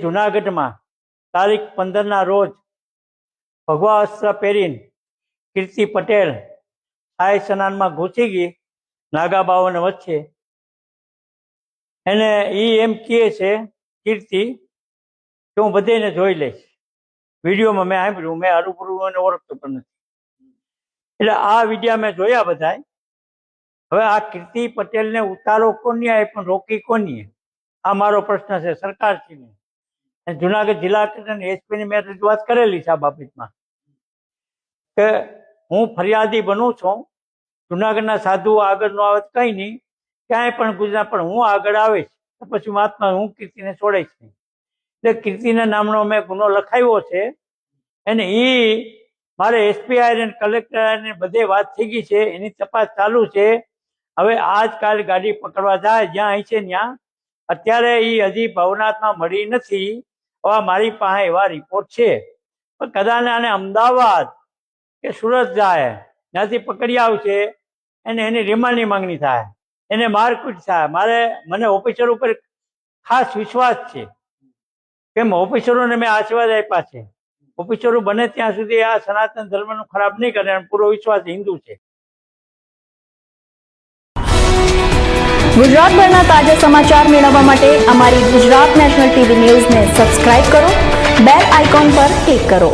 જૂનાગઢમાં તારીખ 15ના રોજ ભગવા અસ્ત્ર પહેરીને કીર્તિ પટેલ શાહી સ્નાનમાં ઘૂસી ગઈ નાગા બાવાને વચ્ચે. એને એમ કહે છે કીર્તિ કે હું બધાને જોઈ લઈશ. વિડીયોમાં મેં સાંભળ્યું, મેં હરુભરું એને ઓળખતો પણ નથી. એટલે આ વિડીયા મેં જોયા બધાય. હવે આ કીર્તિ પટેલને ઉતારો કોની આવે પણ રોકી કોની? આ મારો પ્રશ્ન છે સરકારશ્રીને. જુનાગઢ જિલ્લા કલેક્ટર એસપીની મેં રજૂઆત કરેલી છે આ બાબતમાં કે હું ફરિયાદી બનું છું. જુનાગઢના સાધુ આગળ નો આવે કંઈ નહીં, ક્યાંય પણ ગુજરાત પણ હું આગળ આવીશ તો પછી મહાત્મા હું કીર્તિને છોડીશ નહીં. એટલે કીર્તિના નામનો મેં ગુનો લખાવ્યો છે. અને એ મારે એસપી આઈને કલેક્ટર આઈને બધે વાત થઈ ગઈ છે, એની તપાસ ચાલુ છે. હવે આજકાલ ગાડી પકડવા જાય જ્યાં અહીં છે ત્યાં. અત્યારે એ હજી ભવનાથમાં મળી નથી. હવે મારી પાસે એવા રિપોર્ટ છે, પણ કદાચ આને અમદાવાદ કે સુરત જાય, ત્યાંથી પકડી આવશે અને એની રિમાન્ડની માંગણી થાય, એને મારકૂટ થાય. મને ઓફિસર ઉપર ખાસ વિશ્વાસ છે, કેમ ઓફિસરોને મેં આશીર્વાદ આપ્યા છે. ઓફિસરો બને ત્યાં સુધી આ સનાતન ધર્મનું ખરાબ નહીં કરે, પૂરો વિશ્વાસ હિન્દુ છે. ગુજરાતભરના તાજા સમાચાર મેળવવા માટે અમારી ગુજરાત નેશનલ ટીવી ન્યૂઝને સબસ્ક્રાઇબ કરો, બેલ આઇકોન પર ક્લિક કરો.